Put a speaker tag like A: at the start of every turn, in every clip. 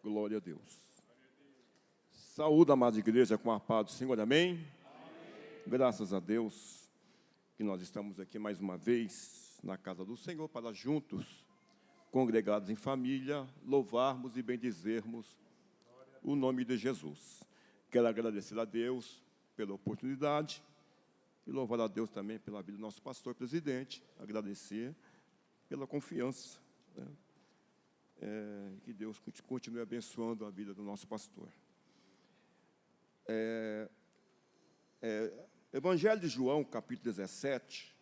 A: Glória a Deus. Saúde, amada igreja, com a paz do Senhor, amém? Amém? Graças a Deus que nós estamos aqui mais uma vez na casa do Senhor para juntos, congregados em família, louvarmos e bendizermos o nome de Jesus. Quero agradecer a Deus pela oportunidade e louvar a Deus também pela vida do nosso pastor presidente, agradecer pela confiança, né? Que Deus continue abençoando a vida do nosso pastor. Evangelho de João, capítulo 17,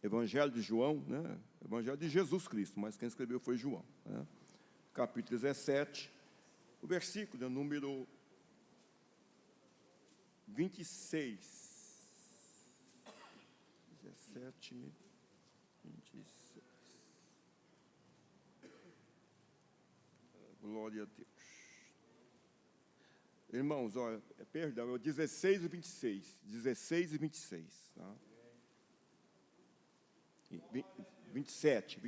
A: Evangelho de João, né? Evangelho de Jesus Cristo, mas quem escreveu foi João, né? Capítulo 17, o versículo é número 26. 17, 26. Glória a Deus. Irmãos, olha, perdão, é o 16 e 26. 16 e 26. Tá? 27.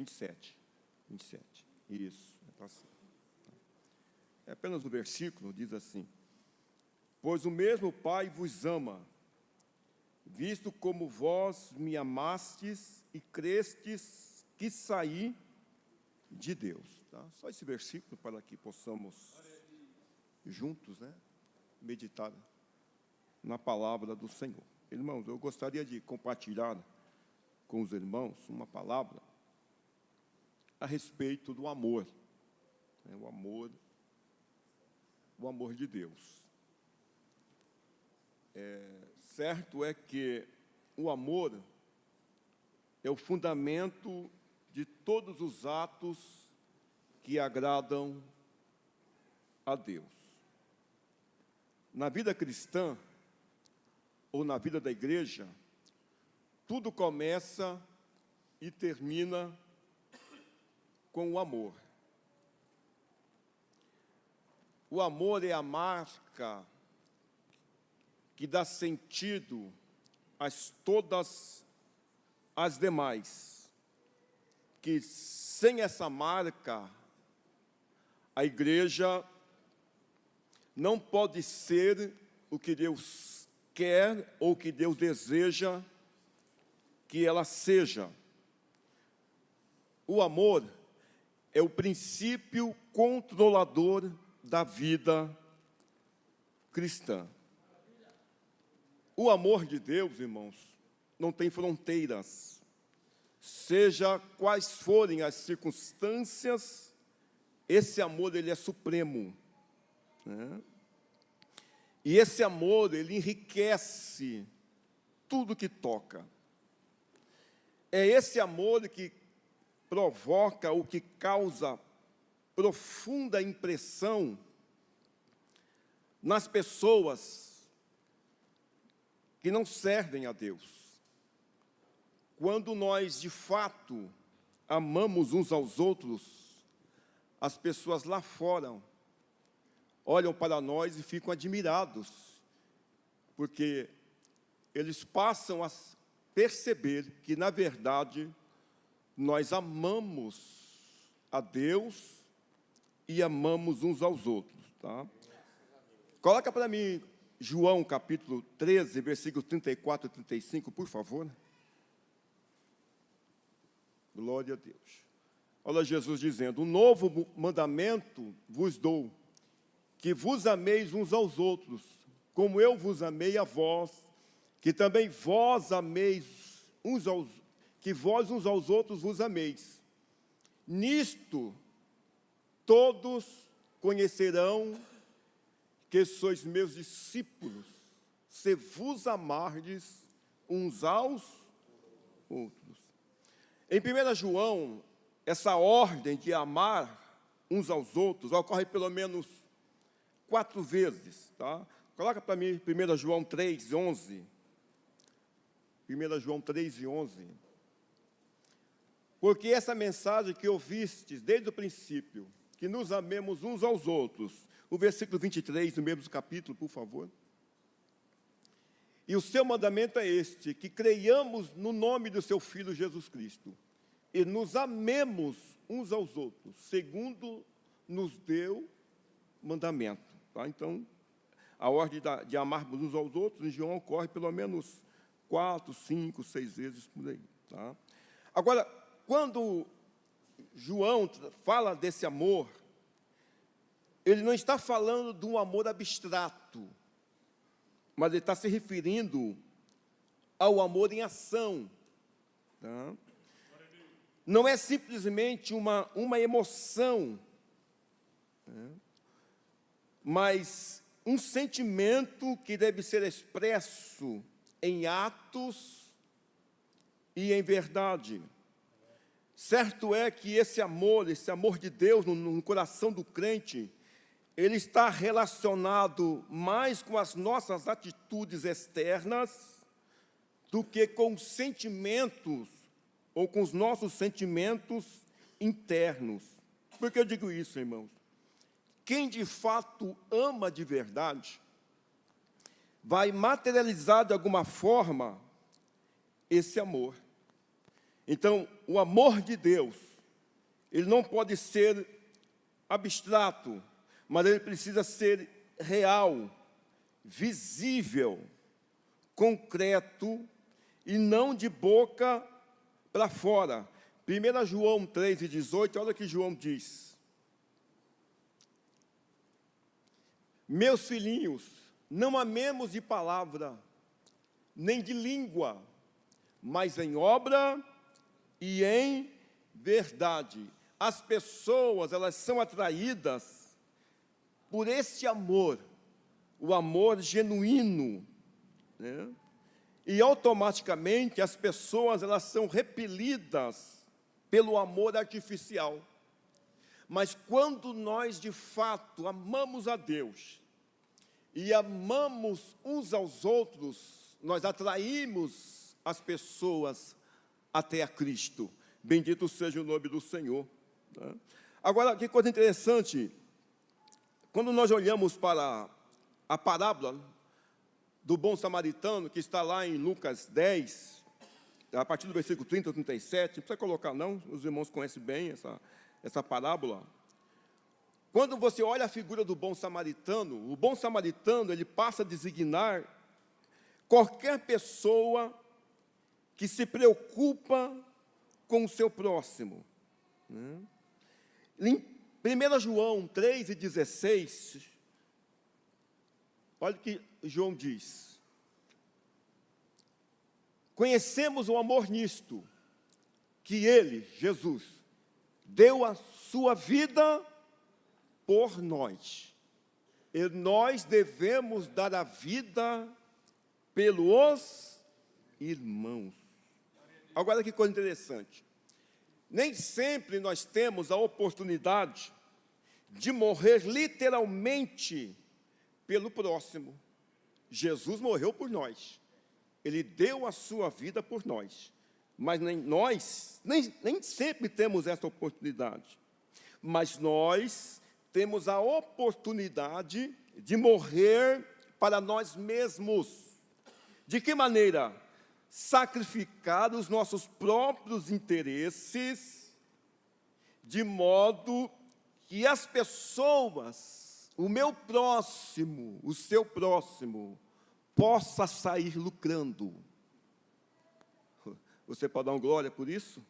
A: Isso, está certo. É apenas o versículo, diz assim: pois o mesmo Pai vos ama, visto como vós me amastes e crestes que saí de Deus. Tá? Só esse versículo para que possamos juntos, né, meditar na palavra do Senhor. Irmãos, eu gostaria de compartilhar com os irmãos uma palavra a respeito do amor, né, o amor de Deus. Certo é que o amor é o fundamento de todos os atos que agradam a Deus. Na vida cristã, ou na vida da igreja, tudo começa e termina com o amor. O amor é a marca que dá sentido a todas as demais, que sem essa marca, a igreja não pode ser o que Deus quer ou o que Deus deseja que ela seja. O amor é o princípio controlador da vida cristã. O amor de Deus, irmãos, não tem fronteiras. Seja quais forem as circunstâncias, esse amor, ele é supremo, né? E esse amor, ele enriquece tudo que toca. É esse amor que provoca, o que causa profunda impressão nas pessoas que não servem a Deus. Quando nós, de fato, amamos uns aos outros, as pessoas lá fora olham para nós e ficam admirados, porque eles passam a perceber que, na verdade, nós amamos a Deus e amamos uns aos outros. Tá? Coloca para mim João, capítulo 13, versículos 34 e 35, por favor. Glória a Deus. Olha Jesus dizendo: um novo mandamento vos dou, que vos ameis uns aos outros, como eu vos amei a vós, que também vós ameis que vós uns aos outros vos ameis. Nisto todos conhecerão que sois meus discípulos, se vos amardes uns aos outros. Em 1 João, essa ordem de amar uns aos outros ocorre pelo menos 4 vezes. Tá? Coloca para mim 1 João 3, 11. 1 João 3 e 11. Porque essa mensagem que ouvistes desde o princípio, que nos amemos uns aos outros. O versículo 23, no mesmo capítulo, por favor. E o seu mandamento é este, que creiamos no nome do seu Filho Jesus Cristo, e nos amemos uns aos outros, segundo nos deu mandamento. Tá? Então, a ordem de amarmos uns aos outros, em João, ocorre pelo menos 4, 5, 6 vezes por aí. Tá? Agora, quando João fala desse amor, ele não está falando de um amor abstrato, mas ele está se referindo ao amor em ação. Tá? Não é simplesmente uma emoção, né? Mas um sentimento que deve ser expresso em atos e em verdade. Certo é que esse amor de Deus no coração do crente, ele está relacionado mais com as nossas atitudes externas do que com os sentimentos, ou com os nossos sentimentos internos. Por que eu digo isso, irmãos? Quem de fato ama de verdade, vai materializar de alguma forma esse amor. Então, o amor de Deus, ele não pode ser abstrato, mas ele precisa ser real, visível, concreto, e não de boca para fora. 1 João 3,18, olha o que João diz. Meus filhinhos, não amemos de palavra, nem de língua, mas em obra e em verdade. As pessoas, elas são atraídas por esse amor, o amor genuíno, né? E automaticamente as pessoas, elas são repelidas pelo amor artificial. Mas quando nós de fato amamos a Deus e amamos uns aos outros, nós atraímos as pessoas até a Cristo. Bendito seja o nome do Senhor. Né? Agora, que coisa interessante, quando nós olhamos para a parábola do bom samaritano, que está lá em Lucas 10, a partir do versículo 30 ou 37, não precisa colocar não, os irmãos conhecem bem essa parábola. Quando você olha a figura do bom samaritano, o bom samaritano, ele passa a designar qualquer pessoa que se preocupa com o seu próximo. Né? Em 1 João 3,16, olha o que João diz. Conhecemos o amor nisto, que ele, Jesus, deu a sua vida por nós. E nós devemos dar a vida pelos irmãos. Agora que coisa interessante. Nem sempre nós temos a oportunidade de morrer literalmente pelo próximo. Jesus morreu por nós. Ele deu a sua vida por nós. Mas nem sempre temos essa oportunidade. Mas nós temos a oportunidade de morrer para nós mesmos. De que maneira? Sacrificar os nossos próprios interesses, de modo que as pessoas, o meu próximo, o seu próximo, possa sair lucrando. Você pode dar uma glória por isso?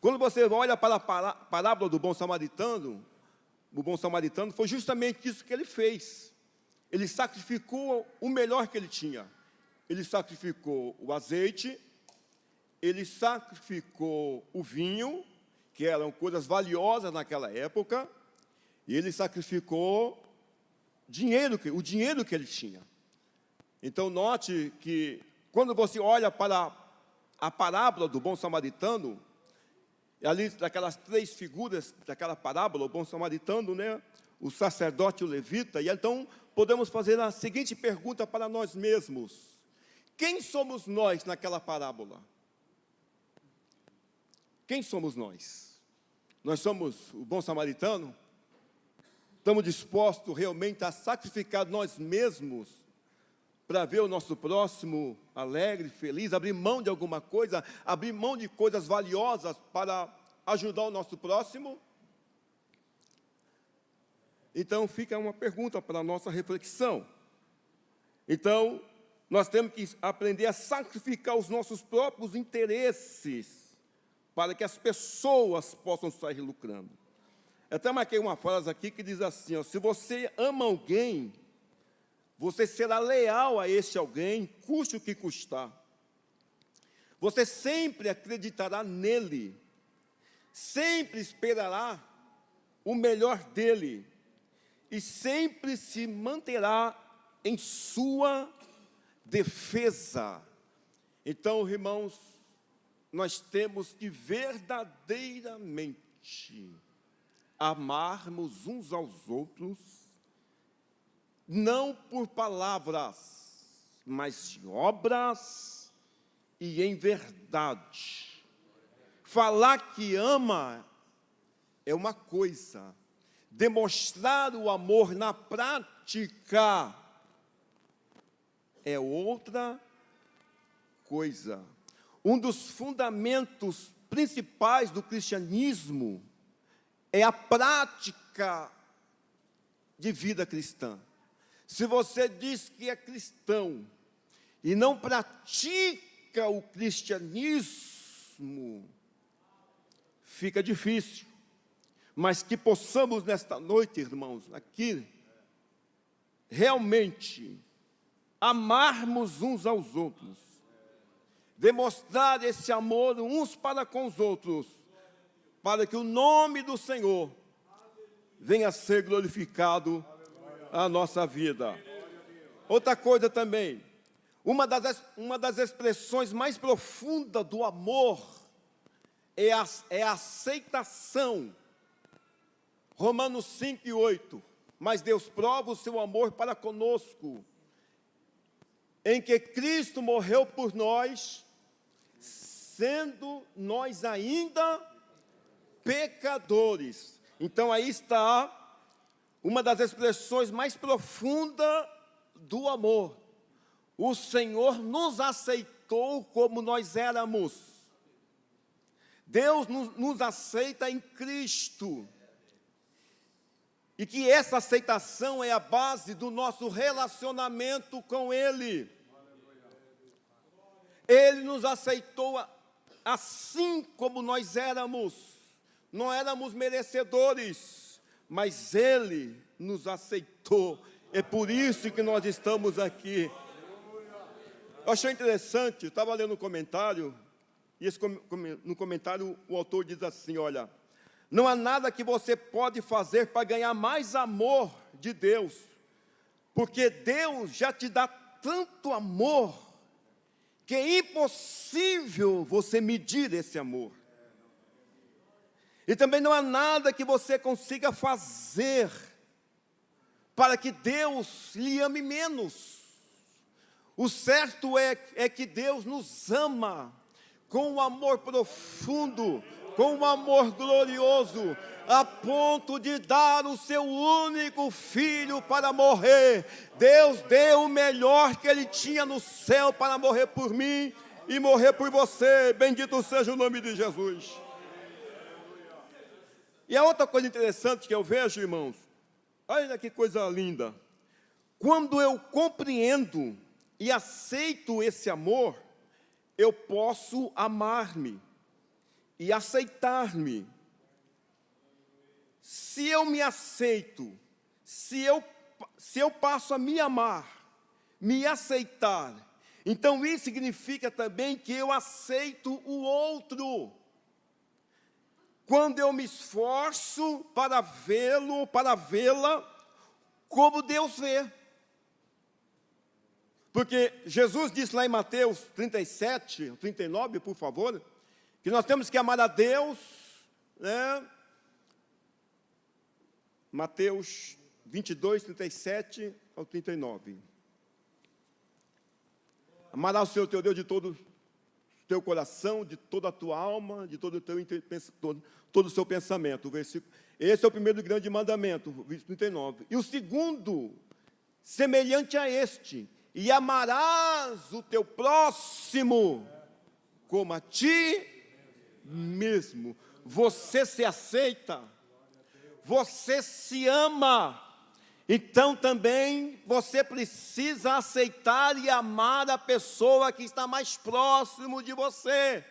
A: Quando você olha para a parábola do bom samaritano, o bom samaritano foi justamente isso que ele fez. Ele sacrificou o melhor que ele tinha. Ele sacrificou o azeite, ele sacrificou o vinho, que eram coisas valiosas naquela época, e ele sacrificou o dinheiro que ele tinha. Então, note que, quando você olha para a parábola do bom samaritano, ali daquelas 3 figuras daquela parábola, o bom samaritano, né, o sacerdote e o levita, e então podemos fazer a seguinte pergunta para nós mesmos: quem somos nós naquela parábola? Quem somos nós? Nós somos o bom samaritano? Estamos dispostos realmente a sacrificar nós mesmos para ver o nosso próximo alegre, feliz, abrir mão de alguma coisa, abrir mão de coisas valiosas para ajudar o nosso próximo? Então, fica uma pergunta para a nossa reflexão. Então, nós temos que aprender a sacrificar os nossos próprios interesses para que as pessoas possam sair lucrando. Eu até marquei uma frase aqui que diz assim, ó, se você ama alguém, você será leal a esse alguém, custe o que custar. Você sempre acreditará nele, sempre esperará o melhor dele e sempre se manterá em sua defesa. Então, irmãos, nós temos que verdadeiramente amarmos uns aos outros, não por palavras, mas de obras e em verdade. Falar que ama é uma coisa, demonstrar o amor na prática é outra coisa. Um dos fundamentos principais do cristianismo é a prática de vida cristã. Se você diz que é cristão e não pratica o cristianismo, fica difícil. Mas que possamos nesta noite, irmãos, aqui, realmente amarmos uns aos outros, demonstrar esse amor uns para com os outros, para que o nome do Senhor venha a ser glorificado na nossa vida. Outra coisa também, uma das expressões mais profundas do amor é a aceitação. Romanos 5:8, mas Deus prova o seu amor para conosco, em que Cristo morreu por nós, sendo nós ainda pecadores. Então aí está uma das expressões mais profundas do amor. O Senhor nos aceitou como nós éramos. Deus nos aceita em Cristo. E que essa aceitação é a base do nosso relacionamento com Ele. Ele nos aceitou assim como nós éramos. Não éramos merecedores, mas Ele nos aceitou. É por isso que nós estamos aqui. Eu achei interessante, eu estava lendo um comentário, e no comentário o autor diz assim, olha, não há nada que você pode fazer para ganhar mais amor de Deus, porque Deus já te dá tanto amor, que é impossível você medir esse amor. E também não há nada que você consiga fazer para que Deus lhe ame menos. O certo é que Deus nos ama com um amor profundo, com um amor glorioso, a ponto de dar o seu único filho para morrer. Deus deu o melhor que Ele tinha no céu para morrer por mim e morrer por você. Bendito seja o nome de Jesus. E a outra coisa interessante que eu vejo, irmãos, olha que coisa linda. Quando eu compreendo e aceito esse amor, eu posso amar-me e aceitar-me. Se eu me aceito, se eu passo a me amar, me aceitar, então isso significa também que eu aceito o outro. Quando eu me esforço para vê-lo, para vê-la, como Deus vê. Porque Jesus disse lá em Mateus 37, 39, por favor, que nós temos que amar a Deus, né? Mateus 22, 37 ao 39. Amarás o Senhor teu Deus de todo o teu coração, de toda a tua alma, de todo o seu pensamento. Esse é o primeiro grande mandamento, versículo 39. E o segundo, semelhante a este, e amarás o teu próximo como a ti mesmo. Você se aceita? você se ama, então também você precisa aceitar e amar a pessoa que está mais próximo de você,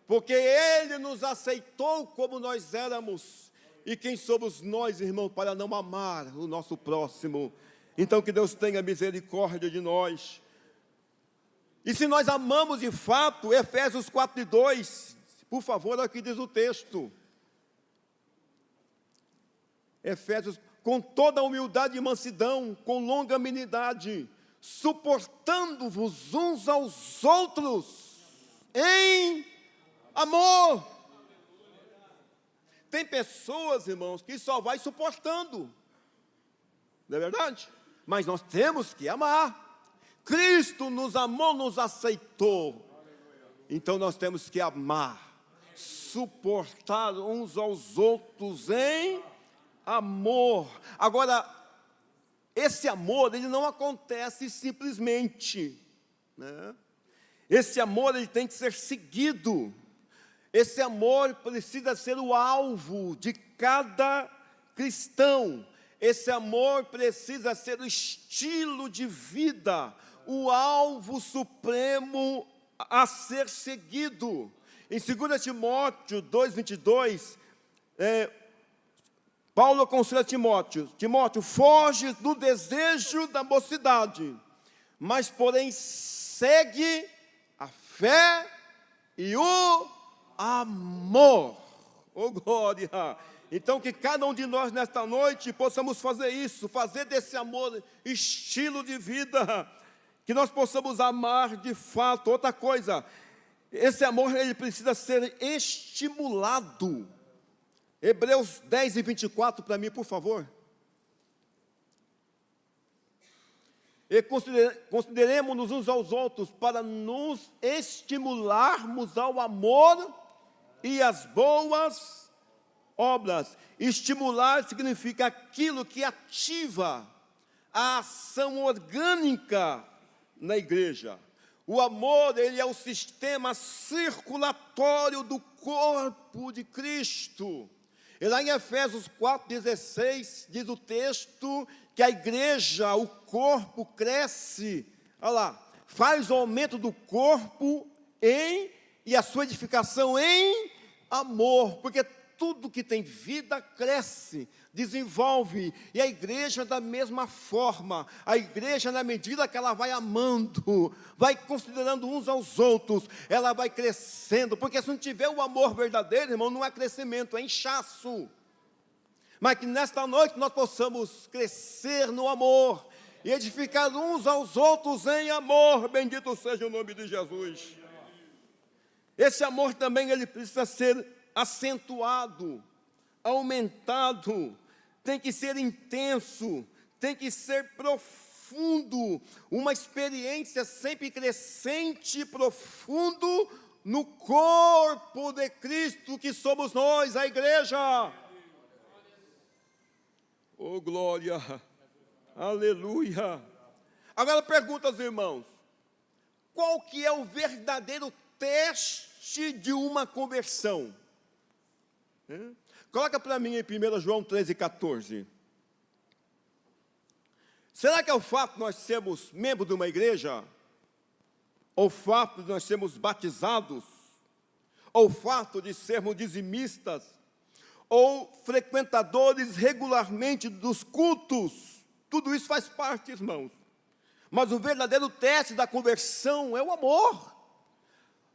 A: porque Ele nos aceitou como nós éramos, e quem somos nós, irmão, para não amar o nosso próximo? Então que Deus tenha misericórdia de nós. E se nós amamos de fato, Efésios 4:2, por favor, aqui diz o texto, Efésios, com toda a humildade e mansidão, com longanimidade, suportando-vos uns aos outros, em amor. Tem pessoas, irmãos, que só vai suportando, não é verdade? Mas nós temos que amar. Cristo nos amou, nos aceitou. Então nós temos que amar, suportar uns aos outros em amor. Agora, esse amor, ele não acontece simplesmente, né? Esse amor, ele tem que ser seguido. Esse amor precisa ser o alvo de cada cristão. Esse amor precisa ser o estilo de vida, o alvo supremo a ser seguido. Em 2 Timóteo 2:22, Paulo aconselha Timóteo, foge do desejo da mocidade, mas porém segue a fé e o amor. Oh, glória! Então que cada um de nós nesta noite possamos fazer isso, fazer desse amor estilo de vida, que nós possamos amar de fato. Outra coisa, esse amor ele precisa ser estimulado. Hebreus 10:24 para mim, por favor. E consideremos-nos uns aos outros para nos estimularmos ao amor e às boas obras. Estimular significa aquilo que ativa a ação orgânica na igreja. O amor, ele é o sistema circulatório do corpo de Cristo. E lá em Efésios 4:16, diz o texto que a igreja, o corpo cresce, olha lá, faz o aumento do corpo e a sua edificação em amor, porque tudo que tem vida cresce, desenvolve, e a igreja da mesma forma, a igreja na medida que ela vai amando, vai considerando uns aos outros, ela vai crescendo, porque se não tiver o amor verdadeiro, irmão, não é crescimento, é inchaço. Mas que nesta noite nós possamos crescer no amor, e edificar uns aos outros em amor, bendito seja o nome de Jesus. Esse amor também, ele precisa ser acentuado, aumentado, tem que ser intenso, tem que ser profundo, uma experiência sempre crescente e profundo no corpo de Cristo que somos nós, a igreja. Oh, glória, aleluia. Agora pergunta aos irmãos, qual que é o verdadeiro teste de uma conversão? Coloca para mim em 1 João 13:14. Será que é o fato de nós sermos membros de uma igreja? Ou o fato de nós sermos batizados? Ou o fato de sermos dizimistas? Ou frequentadores regularmente dos cultos? Tudo isso faz parte, irmãos. Mas o verdadeiro teste da conversão é o amor.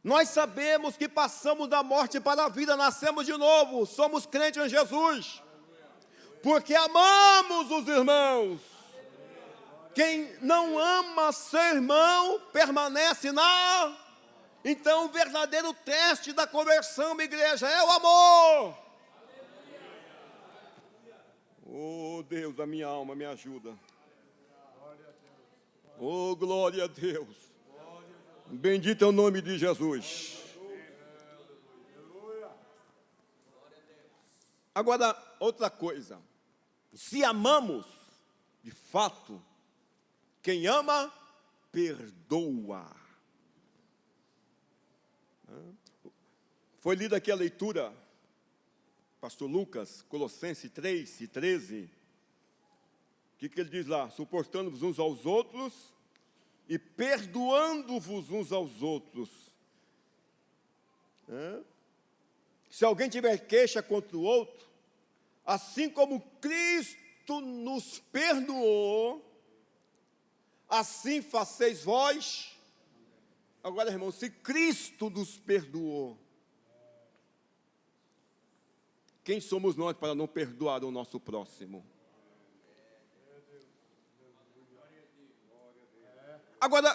A: Nós sabemos que passamos da morte para a vida, nascemos de novo, somos crentes em Jesus, porque amamos os irmãos. Quem não ama seu irmão, permanece na... Então o verdadeiro teste da conversão, minha igreja, é o amor. Oh Deus, a minha alma me ajuda. Oh glória a Deus. Bendito é o nome de Jesus. Agora, outra coisa. Se amamos, de fato, quem ama, perdoa. Foi lida aqui a leitura pastor Lucas, Colossenses 3 e 13, o que ele diz lá? Suportando-vos uns aos outros e perdoando-vos uns aos outros. Se alguém tiver queixa contra o outro, assim como Cristo nos perdoou, assim faceis vós. Agora, irmão, se Cristo nos perdoou, quem somos nós para não perdoar o nosso próximo? Agora,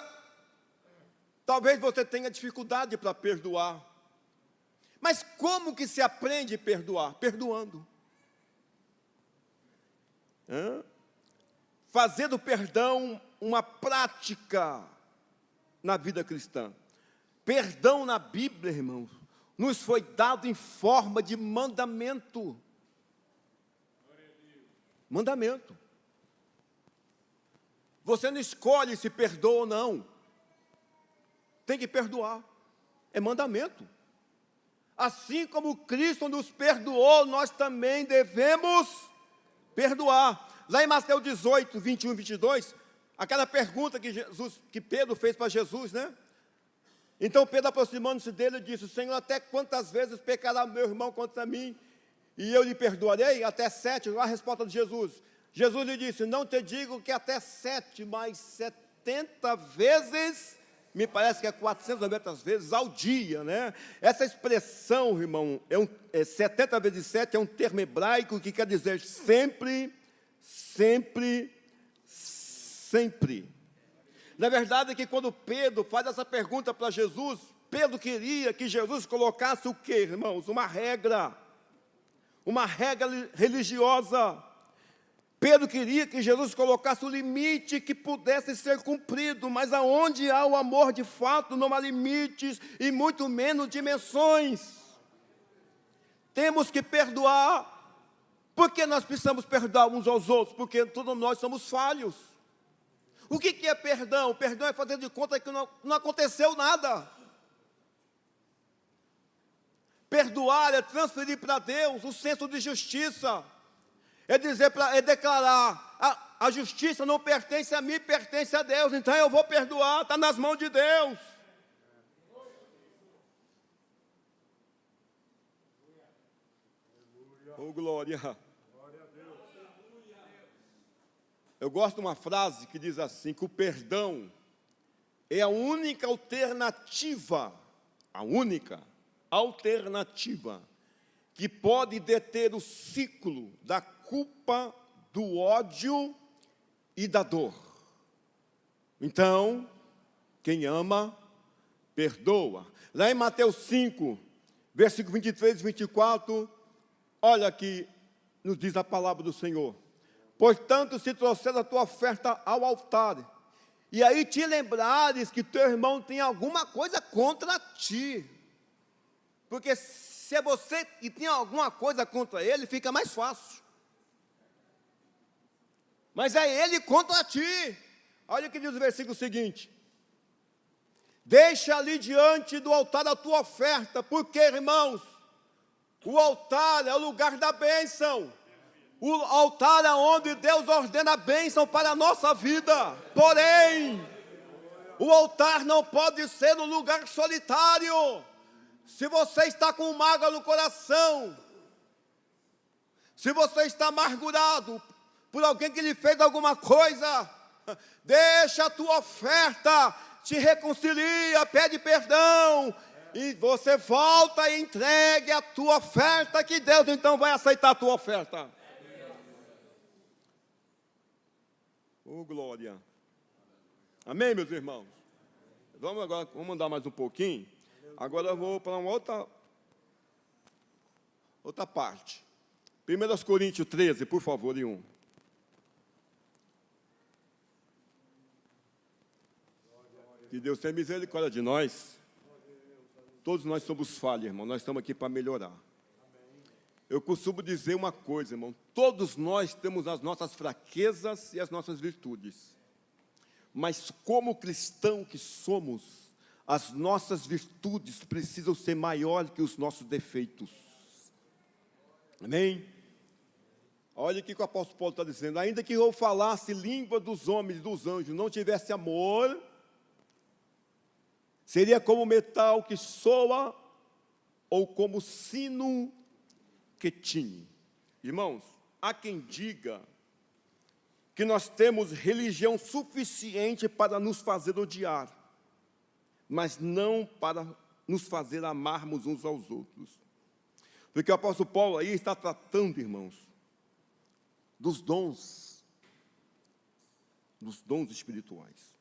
A: talvez você tenha dificuldade para perdoar. Mas como que se aprende a perdoar? Perdoando. Fazendo perdão uma prática na vida cristã. Perdão na Bíblia, irmãos, nos foi dado em forma de mandamento. Mandamento. Você não escolhe se perdoa ou não. Tem que perdoar. É mandamento. Assim como Cristo nos perdoou, nós também devemos perdoar. Lá em Mateus 18, 21 e 22, aquela pergunta que Pedro fez para Jesus, né? Então Pedro, aproximando-se dele, disse: Senhor, até quantas vezes pecará meu irmão contra mim, e eu lhe perdoarei? Até 7, a resposta de Jesus. Jesus lhe disse: não te digo que até 7, mas 70 vezes, me parece que é 490 vezes ao dia, né? Essa expressão, irmão, 70 vezes 7 é um termo hebraico que quer dizer sempre, sempre, sempre. Na verdade é que quando Pedro faz essa pergunta para Jesus, Pedro queria que Jesus colocasse o quê, irmãos? Uma regra religiosa. Pedro queria que Jesus colocasse o limite que pudesse ser cumprido, mas aonde há o amor de fato, não há limites e muito menos dimensões. Temos que perdoar. Por que nós precisamos perdoar uns aos outros? Porque todos nós somos falhos. O que é perdão? Perdão é fazer de conta que não aconteceu nada. Perdoar é transferir para Deus o senso de justiça. É declarar, a justiça não pertence a mim, pertence a Deus, então eu vou perdoar, está nas mãos de Deus. Oh, glória. Eu gosto de uma frase que diz assim, que o perdão é a única alternativa que pode deter o ciclo da culpa, do ódio e da dor. Então, quem ama, perdoa. Lá em Mateus 5, versículo 23 e 24, olha que nos diz a palavra do Senhor. Portanto, se trouxeres a tua oferta ao altar, e aí te lembrares que teu irmão tem alguma coisa contra ti, porque se é você que tem alguma coisa contra ele, fica mais fácil. Mas é ele contra ti. Olha o que diz o versículo seguinte. Deixa ali diante do altar a tua oferta, porque, irmãos, o altar é o lugar da bênção. O altar é onde Deus ordena a bênção para a nossa vida. Porém, o altar não pode ser um lugar solitário. Se você está com mágoa no coração, se você está amargurado por alguém que lhe fez alguma coisa, deixa a tua oferta, te reconcilia, pede perdão, e você volta e entregue a tua oferta, que Deus então vai aceitar a tua oferta. Oh, glória. Amém, meus irmãos? Vamos andar mais um pouquinho. Agora eu vou para uma outra parte. 1 Coríntios 13, por favor, em 1. Que Deus tenha misericórdia de nós. Todos nós somos falhos, irmão. Nós estamos aqui para melhorar. Eu costumo dizer uma coisa, irmão. Todos nós temos as nossas fraquezas e as nossas virtudes. Mas como cristão que somos, as nossas virtudes precisam ser maiores que os nossos defeitos. Amém? Olha o que o apóstolo Paulo está dizendo. Ainda que eu falasse língua dos homens e dos anjos, não tivesse amor, seria como metal que soa ou como sino que tine. Irmãos, há quem diga que nós temos religião suficiente para nos fazer odiar, mas não para nos fazer amarmos uns aos outros. Porque o apóstolo Paulo aí está tratando, irmãos, dos dons espirituais.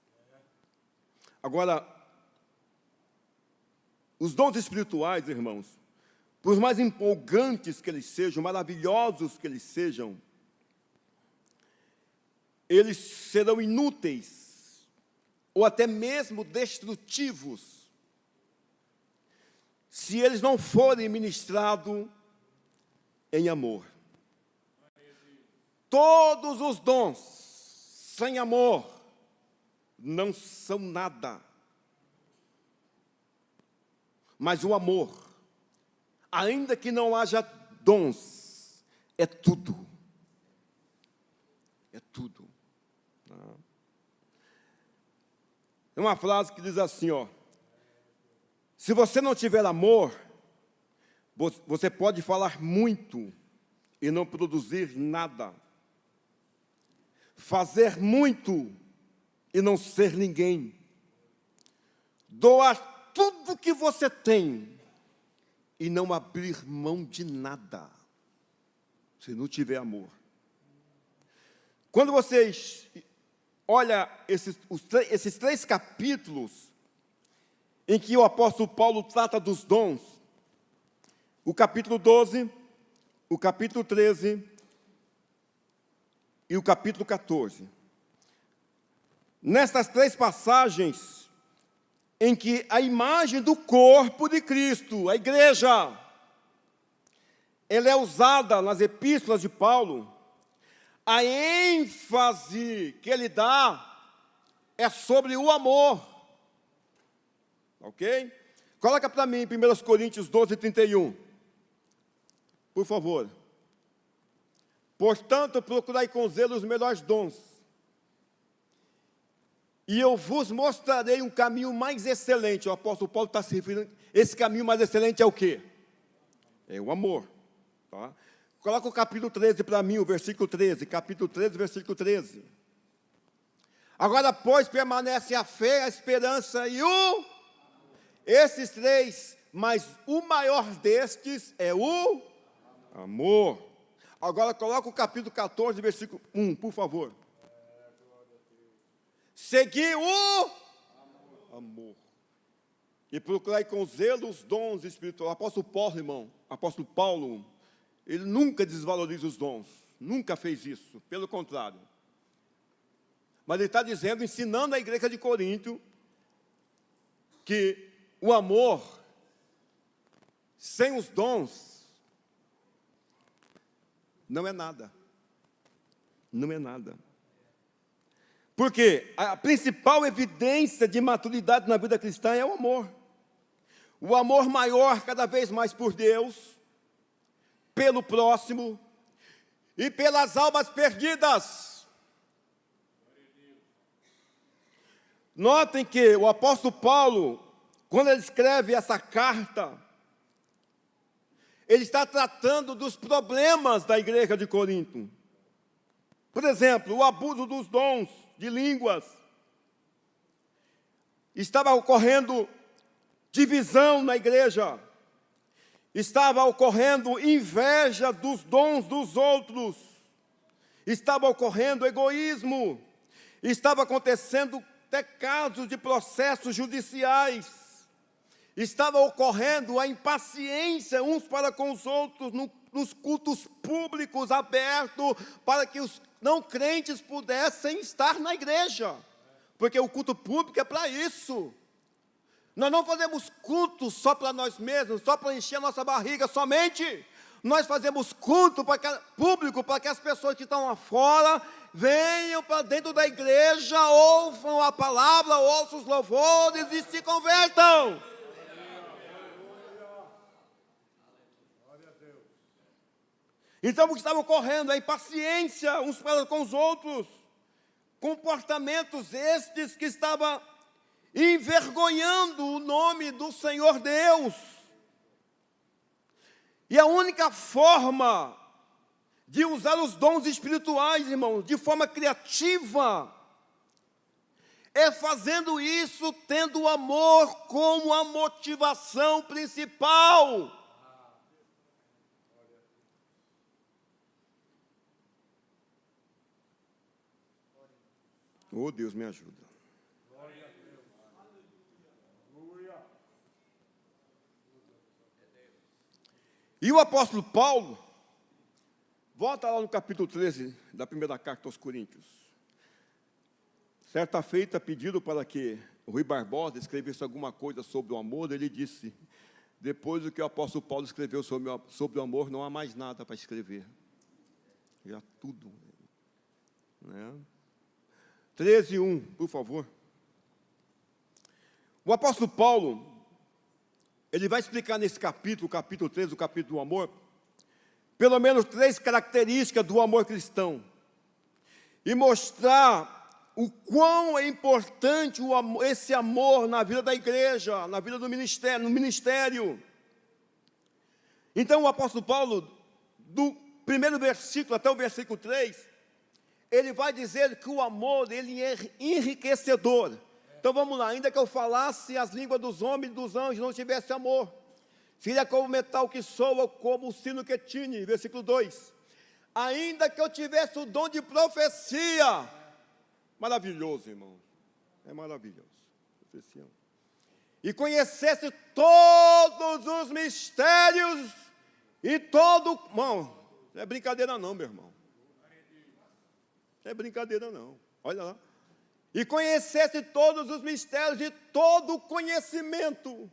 A: Agora, os dons espirituais, irmãos, por mais empolgantes que eles sejam, maravilhosos que eles sejam, eles serão inúteis, ou até mesmo destrutivos, se eles não forem ministrados em amor. Todos os dons sem amor não são nada. Mas o amor, ainda que não haja dons, é tudo. É tudo. É uma frase que diz assim, ó: se você não tiver amor, você pode falar muito e não produzir nada. Fazer muito e não ser ninguém. Doar tudo que você tem e não abrir mão de nada, se não tiver amor. Quando vocês olham esses 3 capítulos, em que o apóstolo Paulo trata dos dons, o capítulo 12, o capítulo 13 e o capítulo 14. Nestas 3 passagens, em que a imagem do corpo de Cristo, a igreja, ela é usada nas epístolas de Paulo, a ênfase que ele dá é sobre o amor. Ok? Coloca para mim 1 Coríntios 12, 31. Por favor. Portanto, procurai com zelo os melhores dons, e eu vos mostrarei um caminho mais excelente. O apóstolo Paulo está se referindo, esse caminho mais excelente é o quê? É o amor. Tá? Coloca o capítulo 13 para mim, o versículo 13. Capítulo 13, versículo 13. Agora, pois, permanece a fé, a esperança e o... Esses 3, mas o maior destes é o amor. Agora, coloca o capítulo 14, versículo 1, por favor. Segui o amor. E procurai com zelo os dons espirituais. O apóstolo Paulo, irmão, apóstolo Paulo, ele nunca desvaloriza os dons. Nunca fez isso, pelo contrário. Mas ele está dizendo, ensinando a igreja de Corinto, que o amor, sem os dons, não é nada. Não é nada. Porque a principal evidência de maturidade na vida cristã é o amor. O amor maior cada vez mais por Deus, pelo próximo e pelas almas perdidas. Notem que o apóstolo Paulo, quando ele escreve essa carta, ele está tratando dos problemas da igreja de Corinto. Por exemplo, o abuso dos dons de línguas. Estava ocorrendo divisão na igreja. Estava ocorrendo inveja dos dons dos outros. Estava ocorrendo egoísmo. Estava acontecendo até casos de processos judiciais. Estava ocorrendo a impaciência uns para com os outros nos cultos públicos abertos, para que os não crentes pudessem estar na igreja, porque o culto público é para isso. Nós não fazemos culto só para nós mesmos, só para encher a nossa barriga somente. Nós fazemos culto público para que as pessoas que estão lá fora venham para dentro da igreja, ouçam a palavra, ouçam os louvores e se convertam. Então, o que estava ocorrendo? A impaciência uns para com os outros. Comportamentos estes que estavam envergonhando o nome do Senhor Deus. E a única forma de usar os dons espirituais, irmãos, de forma criativa, é fazendo isso tendo o amor como a motivação principal. Oh, Deus me ajuda. E o apóstolo Paulo, volta lá no capítulo 13 da primeira carta aos Coríntios. Certa feita, pedido para que o Rui Barbosa escrevesse alguma coisa sobre o amor, ele disse: depois do que o apóstolo Paulo escreveu sobre o amor, não há mais nada para escrever. Já tudo. Né? 13:1, por favor. O apóstolo Paulo, ele vai explicar nesse capítulo, o capítulo 13, o capítulo do amor, pelo menos 3 características do amor cristão. E mostrar o quão é importante esse amor na vida da igreja, na vida do ministério, no ministério. Então, o apóstolo Paulo, do primeiro versículo até o versículo 3, ele vai dizer que o amor, ele é enriquecedor. Então vamos lá, ainda que eu falasse as línguas dos homens e dos anjos, não tivesse amor, seria como o metal que soa, como o sino que tine, versículo 2. Ainda que eu tivesse o dom de profecia, maravilhoso, irmão, é maravilhoso, profecia. E conhecesse todos os mistérios e todo, irmão, não é brincadeira não, meu irmão. Não é brincadeira não, olha lá. E conhecesse todos os mistérios e todo o conhecimento,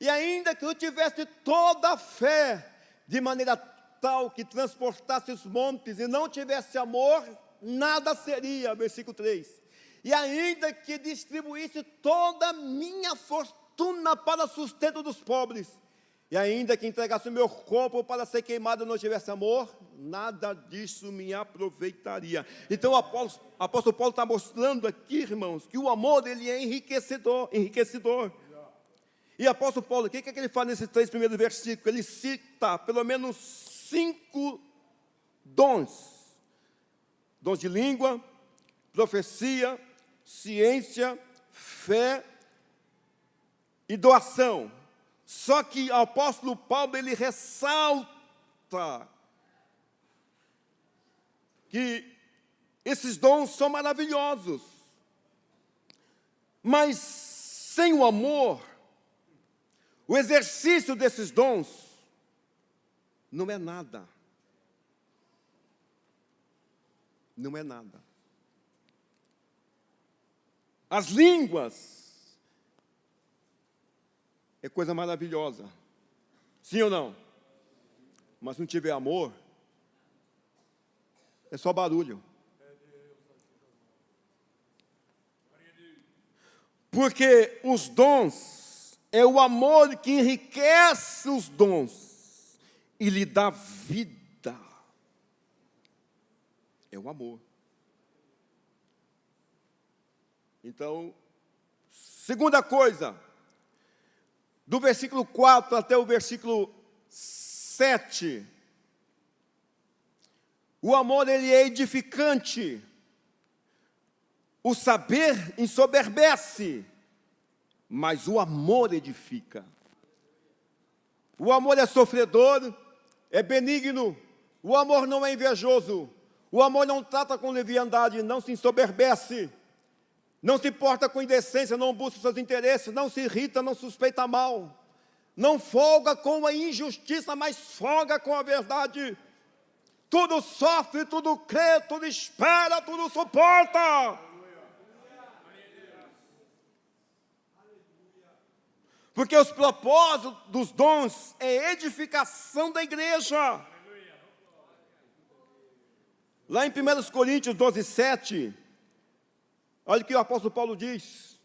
A: e ainda que eu tivesse toda a fé, de maneira tal que transportasse os montes, e não tivesse amor, nada seria, versículo 3. E ainda que distribuísse toda a minha fortuna para sustento dos pobres, e ainda que entregasse o meu corpo para ser queimado e não tivesse amor, nada disso me aproveitaria. Então o apóstolo Paulo está mostrando aqui, irmãos, que o amor ele é enriquecedor. E o apóstolo Paulo, o que ele faz nesses 3 primeiros versículos? Ele cita pelo menos 5 dons. Dons de língua, profecia, ciência, fé e doação. Só que o apóstolo Paulo, ele ressalta que esses dons são maravilhosos, mas sem o amor, o exercício desses dons não é nada. Não é nada. As línguas é coisa maravilhosa. Sim ou não? Mas se não tiver amor, é só barulho. Porque os dons, é o amor que enriquece os dons e lhe dá vida. É o amor. Então, segunda coisa, do versículo 4 até o versículo 7, o amor ele é edificante, o saber ensoberbece, mas o amor edifica. O amor é sofredor, é benigno, o amor não é invejoso, o amor não trata com leviandade, não se ensoberbece, não se porta com indecência, não busca seus interesses, não se irrita, não suspeita mal, não folga com a injustiça, mas folga com a verdade. Tudo sofre, tudo crê, tudo espera, tudo suporta. Porque os propósitos dos dons é edificação da igreja. Lá em 1 Coríntios 12, 7, olha o que o apóstolo Paulo diz: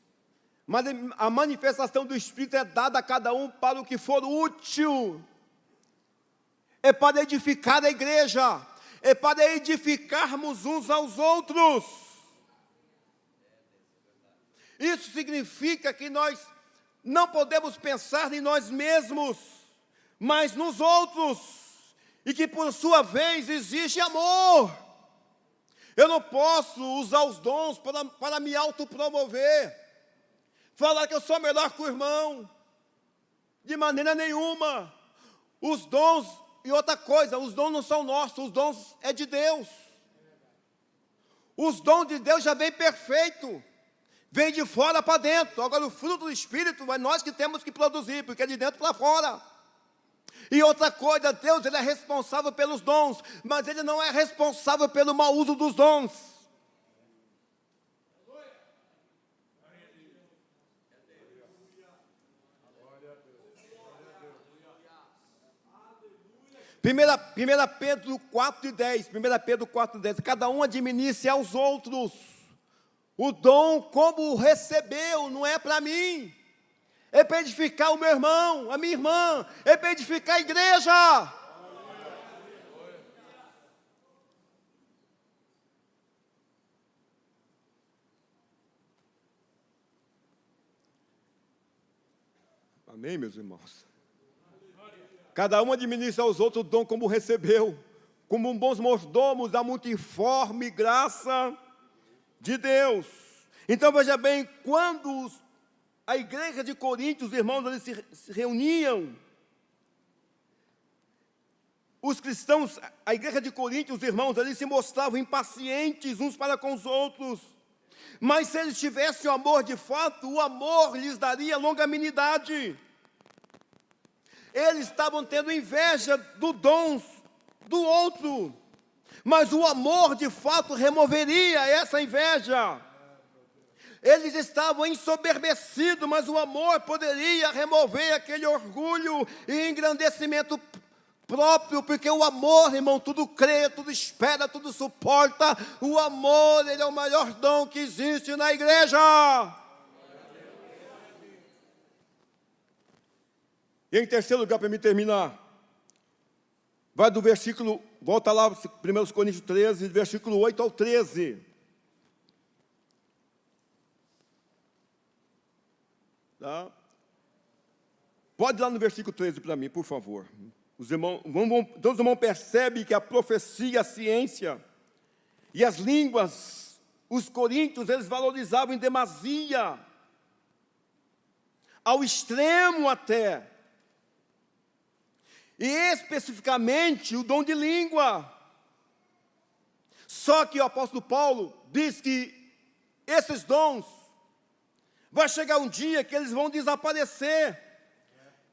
A: mas a manifestação do Espírito é dada a cada um para o que for útil. é para edificar a igreja, é para edificarmos uns aos outros. Isso significa que nós não podemos pensar em nós mesmos, mas nos outros, e que por sua vez existe amor. Eu não posso usar os dons para me autopromover, falar que eu sou melhor que o irmão, de maneira nenhuma. Os dons, e outra coisa, os dons não são nossos, os dons é de Deus. Os dons de Deus já vem perfeito, vem de fora para dentro. Agora o fruto do Espírito é nós que temos que produzir, porque é de dentro para fora. E outra coisa, Deus ele é responsável pelos dons, mas Ele não é responsável pelo mau uso dos dons. Primeira Pedro 4:10, 1 Pedro 4:10, cada um administre aos outros o dom como o recebeu, não é para mim. É para edificar o meu irmão, a minha irmã, é para edificar a igreja. Amém, meus irmãos? Cada um administra aos outros o dom como recebeu, como bons mordomos da multiforme graça de Deus. Então veja bem, quando a igreja de Corinto, os irmãos eles se reuniam, os cristãos, a igreja de Corinto, os irmãos eles se mostravam impacientes uns para com os outros, mas se eles tivessem o amor de fato, o amor lhes daria longanimidade. Eles estavam tendo inveja do dom do outro, mas o amor de fato removeria essa inveja. Eles estavam ensoberbecidos, mas o amor poderia remover aquele orgulho e engrandecimento próprio, porque o amor, irmão, tudo crê, tudo espera, tudo suporta. O amor, ele é o maior dom que existe na igreja. E em terceiro lugar, para me terminar, vai do versículo, volta lá, 1 Coríntios 13, versículo 8 ao 13. Tá? Pode ir lá no versículo 13 para mim, por favor. Os irmãos, todos os irmãos percebem que a profecia, a ciência e as línguas, os coríntios, eles valorizavam em demasia, ao extremo até. E especificamente o dom de língua. Só que o apóstolo Paulo diz que esses dons, vai chegar um dia que eles vão desaparecer,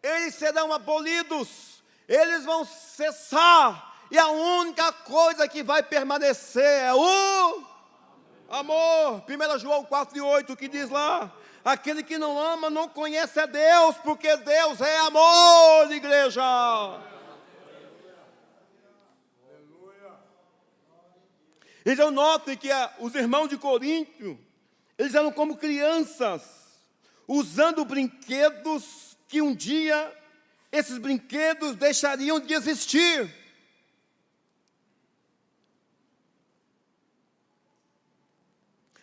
A: eles serão abolidos, eles vão cessar, e a única coisa que vai permanecer é o amor. 1 João 4:8 que diz lá, aquele que não ama não conhece a Deus, porque Deus é amor, igreja. Então notem que os irmãos de Corinto, eles eram como crianças, usando brinquedos que um dia, esses brinquedos deixariam de existir.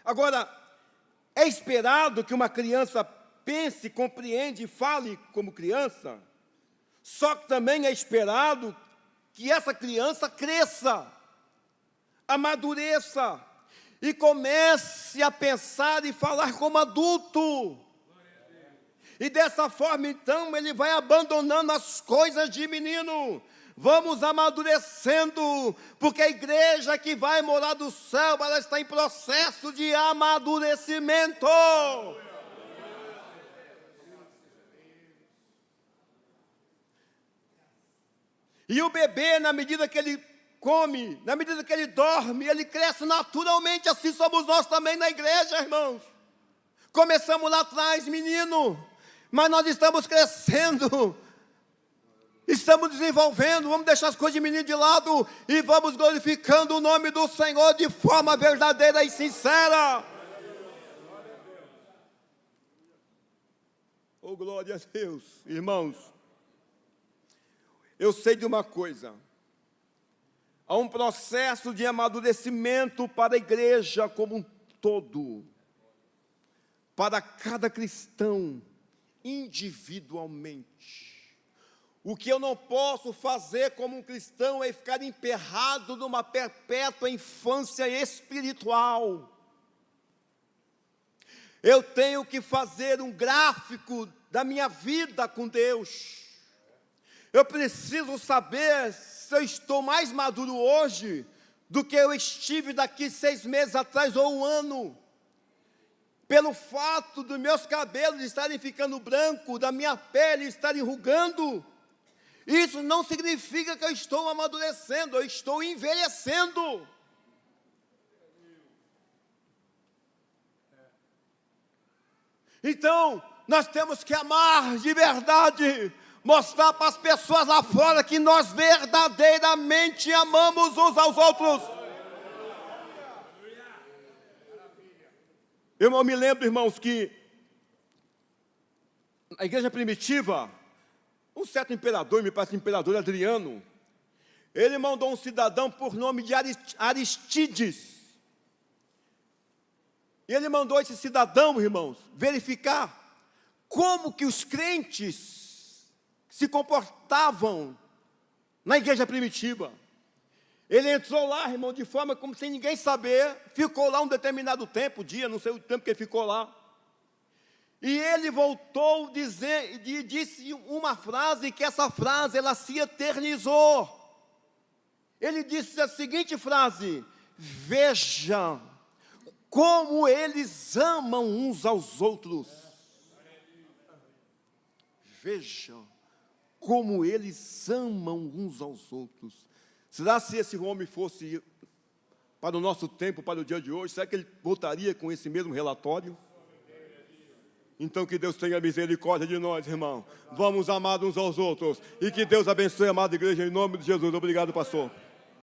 A: Agora, é esperado que uma criança pense, compreende e fale como criança, só que também é esperado que essa criança cresça, amadureça, e comece a pensar e falar como adulto. E dessa forma, então, ele vai abandonando as coisas de menino. Vamos amadurecendo, porque a igreja que vai morar do céu, ela está em processo de amadurecimento. E o bebê, na medida que ele come, na medida que ele dorme, ele cresce naturalmente. Assim somos nós também na igreja, irmãos. Começamos lá atrás, menino, mas nós estamos crescendo, estamos desenvolvendo. Vamos deixar as coisas de menino de lado e vamos glorificando o nome do Senhor de forma verdadeira e sincera. Oh, glória a Deus, irmãos. eu sei de uma coisa: há um processo de amadurecimento para a igreja como um todo, para cada cristão individualmente. O que eu não posso fazer como um cristão é ficar emperrado numa perpétua infância espiritual. Eu tenho que fazer um gráfico da minha vida com Deus. Eu preciso saber se eu estou mais maduro hoje do que eu estive daqui 6 meses atrás ou 1 ano. Pelo fato dos meus cabelos estarem ficando brancos, da minha pele estar enrugando, isso não significa que eu estou amadurecendo, eu estou envelhecendo. Então, nós temos que amar de verdade, mostrar para as pessoas lá fora que nós verdadeiramente amamos uns aos outros. Eu me lembro, irmãos, que a igreja primitiva, um certo imperador, me parece o imperador Adriano, ele mandou um cidadão por nome de Aristides. E ele mandou esse cidadão, irmãos, verificar como que os crentes se comportavam na igreja primitiva. Ele entrou lá, irmão, de forma como sem ninguém saber, ficou lá um determinado tempo, dia, não sei o tempo que ele ficou lá. E ele voltou e disse uma frase, que essa frase, ela se eternizou. Ele disse a seguinte frase: veja como eles amam uns aos outros. Veja como eles amam uns aos outros. Será se esse homem fosse para o nosso tempo, para o dia de hoje, será que ele voltaria com esse mesmo relatório? Então que Deus tenha misericórdia de nós, irmão. Vamos amar uns aos outros. E que Deus abençoe a amada igreja em nome de Jesus. Obrigado, pastor.